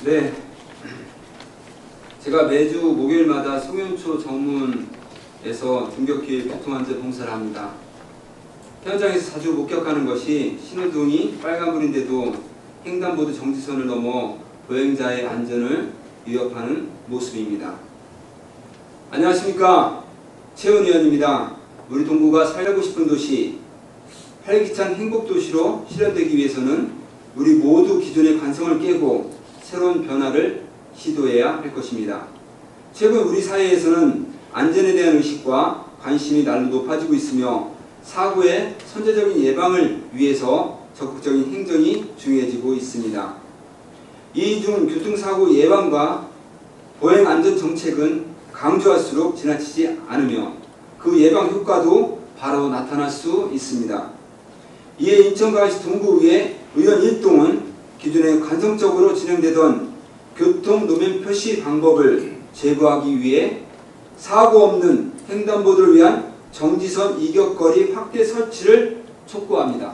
네, 제가 매주 목요일마다 송현초 정문에서 중격길 교통안전 봉사를 합니다. 현장에서 자주 목격하는 것이 신호등이 빨간불인데도 횡단보도 정지선을 넘어 보행자의 안전을 위협하는 모습입니다. 안녕하십니까, 최은 의원입니다. 우리 동구가 살고 싶은 도시, 활기찬 행복도시로 실현되기 위해서는 우리 모두 기존의 관성을 깨고 새로운 변화를 시도해야 할 것입니다. 최근 우리 사회에서는 안전에 대한 의식과 관심이 날로 높아지고 있으며 사고의 선제적인 예방을 위해서 적극적인 행정이 중요해지고 있습니다. 이 중 교통사고 예방과 보행안전정책은 강조할수록 지나치지 않으며 그 예방 효과도 바로 나타날 수 있습니다. 이에 인천광역시 동구의회 의원 일동은 기존에 관성적으로 진행되던 교통노면 표시 방법을 제고하기 위해 사고 없는 횡단보도를 위한 정지선 이격거리 확대 설치를 촉구합니다.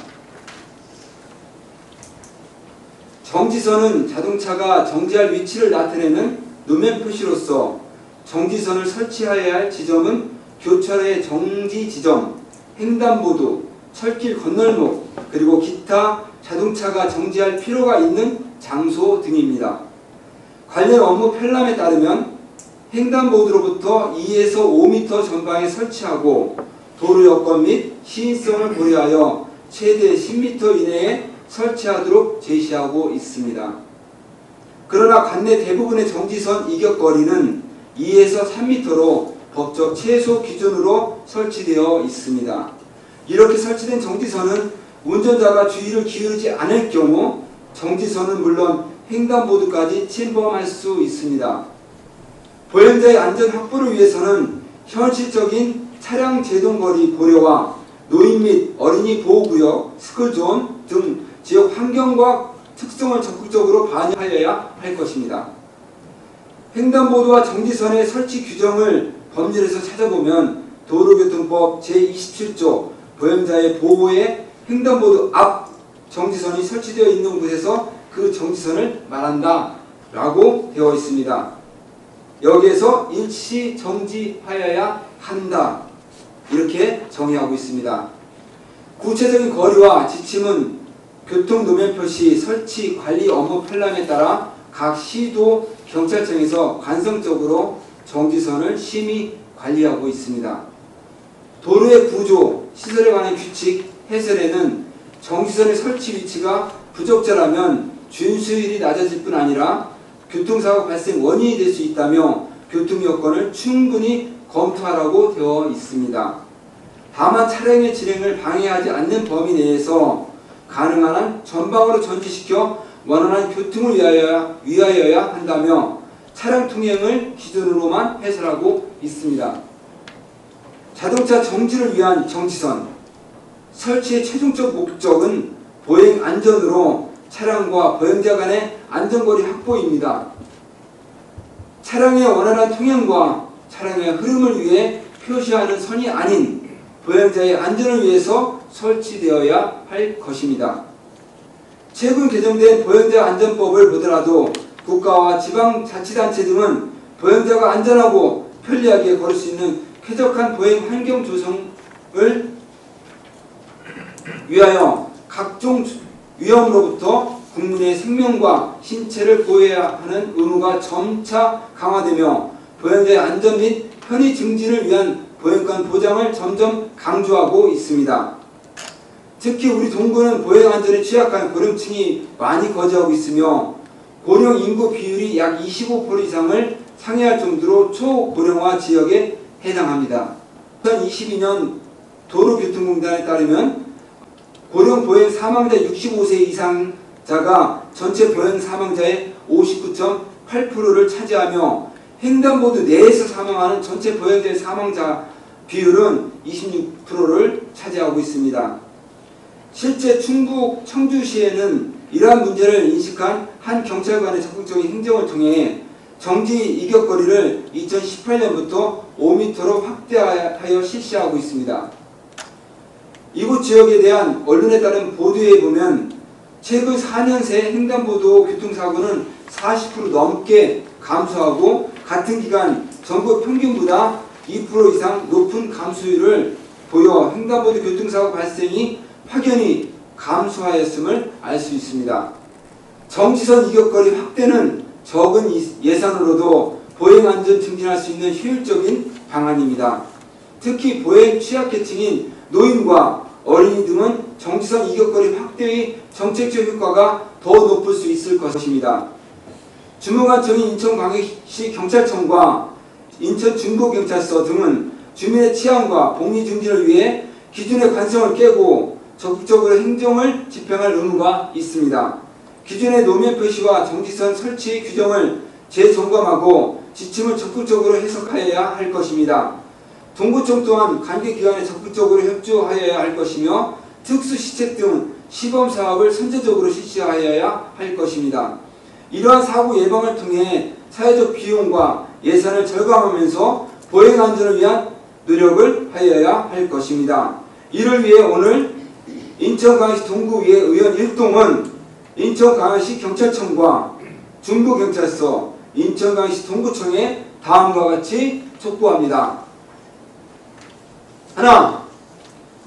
정지선은 자동차가 정지할 위치를 나타내는 노면 표시로서 정지선을 설치해야 할 지점은 교차로의 정지 지점, 횡단보도, 철길 건널목, 그리고 기타 자동차가 정지할 필요가 있는 장소 등입니다. 관련 업무 편람에 따르면 횡단보도로부터 2에서 5m 전방에 설치하고 도로 여건 및 시인성을 고려하여 최대 10m 이내에 설치하도록 제시하고 있습니다. 그러나 관내 대부분의 정지선 이격거리는 2에서 3m로 법적 최소 기준으로 설치되어 있습니다. 이렇게 설치된 정지선은 운전자가 주의를 기울이지 않을 경우 정지선은 물론 횡단보도까지 침범할 수 있습니다. 보행자의 안전 확보를 위해서는 현실적인 차량 제동거리 고려와 노인 및 어린이 보호구역, 스쿨존 등 지역 환경과 특성을 적극적으로 반영하여야 할 것입니다. 횡단보도와 정지선의 설치 규정을 법률에서 찾아보면 도로교통법 제27조 보행자의 보호에 횡단보도 앞 정지선이 설치되어 있는 곳에서 그 정지선을 말한다 라고 되어 있습니다. 여기에서 일시 정지하여야 한다 이렇게 정의하고 있습니다. 구체적인 거리와 지침은 교통노면표시 설치 관리 업무 편람에 따라 각 시도 경찰청에서 관성적으로 정지선을 심의 관리하고 있습니다. 도로의 구조, 시설에 관한 규칙 해설에는 정지선의 설치 위치가 부적절하면 준수율이 낮아질 뿐 아니라 교통사고 발생 원인이 될 수 있다며 교통여건을 충분히 검토하라고 되어 있습니다. 다만 차량의 진행을 방해하지 않는 범위 내에서 가능한 한 전방으로 전지시켜 원활한 교통을 위하여야 한다며 차량 통행을 기준으로만 해설하고 있습니다. 자동차 정지를 위한 정지선 설치의 최종적 목적은 보행 안전으로 차량과 보행자 간의 안전거리 확보입니다. 차량의 원활한 통행과 차량의 흐름을 위해 표시하는 선이 아닌 보행자의 안전을 위해서 설치되어야 할 것입니다. 최근 개정된 보행자 안전법을 보더라도 국가와 지방자치단체 등은 보행자가 안전하고 편리하게 걸을 수 있는 쾌적한 보행 환경 조성을 위하여 각종 위험으로부터 국민의 생명과 신체를 보호해야 하는 의무가 점차 강화되며 보행자의 안전 및 편의 증진을 위한 보행권 보장을 점점 강조하고 있습니다. 특히 우리 동구는 보행 안전에 취약한 고령층이 많이 거주하고 있으며 고령 인구 비율이 약 25% 이상을 상회할 정도로 초고령화 지역에 해당합니다. 2022년 도로교통공단에 따르면 고령 보행 사망자 65세 이상자가 전체 보행 사망자의 59.8%를 차지하며 횡단보도 내에서 사망하는 전체 보행자의 사망자 비율은 26%를 차지하고 있습니다. 실제 충북 청주시에는 이러한 문제를 인식한 한 경찰관의 적극적인 행정을 통해 정지 이격거리를 2018년부터 5m로 확대하여 실시하고 있습니다. 이곳 지역에 대한 언론에 따른 보도에 보면 최근 4년 새 횡단보도 교통사고는 40% 넘게 감소하고 같은 기간 전국 평균보다 2% 이상 높은 감소율을 보여 횡단보도 교통사고 발생이 확연히 감소하였음을 알 수 있습니다. 정지선 이격거리 확대는 적은 예산으로도 보행안전 증진할 수 있는 효율적인 방안입니다. 특히 보행 취약계층인 노인과 어린이 등은 정지선 이격거리 확대의 정책적 효과가 더 높을 수 있을 것입니다. 주무관청인 인천광역시 경찰청과 인천중부경찰서 등은 주민의 치안과 복리 증진을 위해 기존의 관성을 깨고 적극적으로 행정을 집행할 의무가 있습니다. 기존의 노면 표시와 정지선 설치 규정을 재점검하고 지침을 적극적으로 해석하여야 할 것입니다. 동구청 또한 관계기관에 적극적으로 협조하여야 할 것이며 특수시책 등 시범사업을 선제적으로 실시하여야 할 것입니다. 이러한 사고 예방을 통해 사회적 비용과 예산을 절감하면서 보행안전을 위한 노력을 하여야 할 것입니다. 이를 위해 오늘 인천광역시 동구의회 의원 일동은 인천광역시 경찰청과 중부경찰서, 인천광역시 동구청에 다음과 같이 촉구합니다. 하나,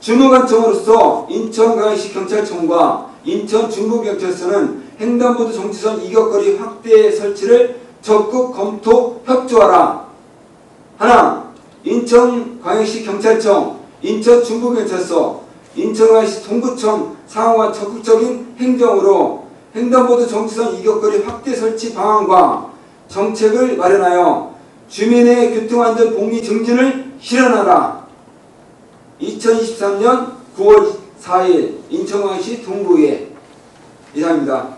주무관청으로서 인천광역시 경찰청과 인천중부경찰서는 횡단보도 정지선 이격거리 확대 설치를 적극 검토 협조하라. 하나, 인천광역시 경찰청, 인천중부경찰서, 인천광역시 동구청 상호간 적극적인 행정으로 횡단보도 정지선 이격거리 확대 설치 방안과 정책을 마련하여 주민의 교통안전 복리 증진을 실현하라. 2023년 9월 4일 인천광역시 동구의회 이상입니다.